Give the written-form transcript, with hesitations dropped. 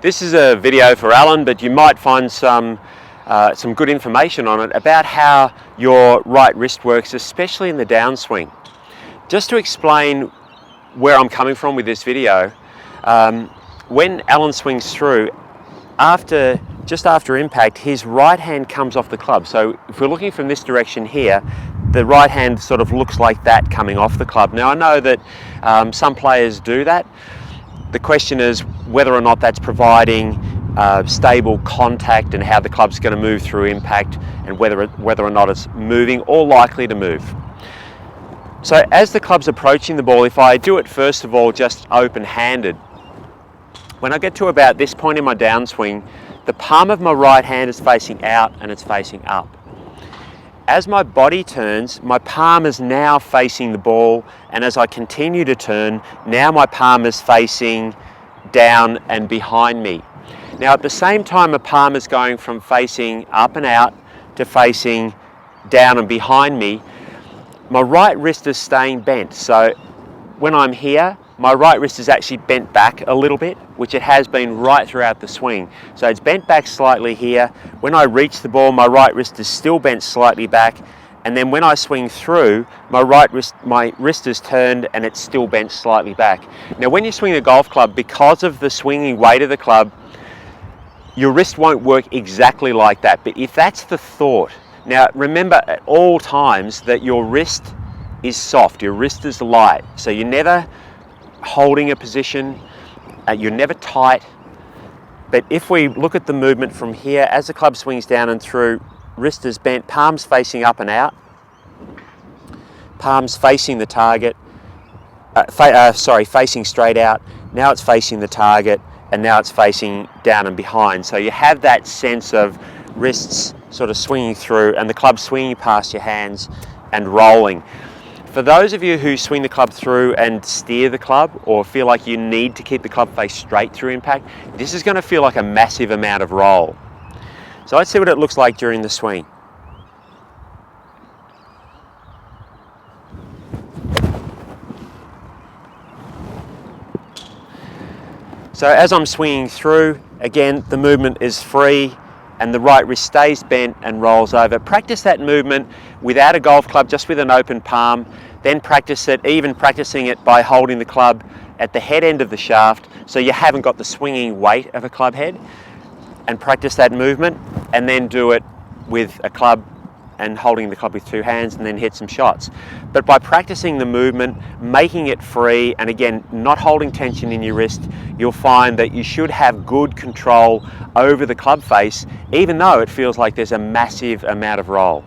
This is a video for Alan, but you might find some good information on it about how your right wrist works, especially in the downswing. Just to explain where I'm coming from with this video, when Alan swings through, just after impact, his right hand comes off the club. So if we're looking from this direction here, the right hand sort of looks like that coming off the club. Now I know that some players do that. The question is whether or not that's providing stable contact and how the club's going to move through impact, and whether or not it's moving or likely to move. So as the club's approaching the ball, if I do it first of all just open-handed, when I get to about this point in my downswing, the palm of my right hand is facing out and it's facing up. As my body turns, my palm is now facing the ball, and as I continue to turn, now my palm is facing down and behind me. Now at the same time, my palm is going from facing up and out to facing down and behind me, my right wrist is staying bent. So when I'm here, my right wrist is actually bent back a little bit, which it has been right throughout the swing. So it's bent back slightly here. When I reach the ball, my right wrist is still bent slightly back. And then when I swing through, my wrist is turned and it's still bent slightly back. Now when you swing a golf club, because of the swinging weight of the club, your wrist won't work exactly like that. But if that's the thought, now remember at all times that your wrist is soft, your wrist is light. So you're never holding a position, you're never tight. But if we look at the movement from here, as the club swings down and through, wrist is bent, palms facing up and out, palms facing the target, facing straight out, now it's facing the target, and now it's facing down and behind. So you have that sense of wrists sort of swinging through and the club swinging past your hands and rolling. For those of you who swing the club through and steer the club, or feel like you need to keep the club face straight through impact, this is going to feel like a massive amount of roll. So let's see what it looks like during the swing. So as I'm swinging through, again, the movement is free and the right wrist stays bent and rolls over. Practice that movement without a golf club, just with an open palm. Then practice it, even practicing it by holding the club at the head end of the shaft so you haven't got the swinging weight of a club head. And practice that movement, and then do it with a club and holding the club with two hands, and then hit some shots. But by practicing the movement, making it free, and again, not holding tension in your wrist, you'll find that you should have good control over the club face, even though it feels like there's a massive amount of roll.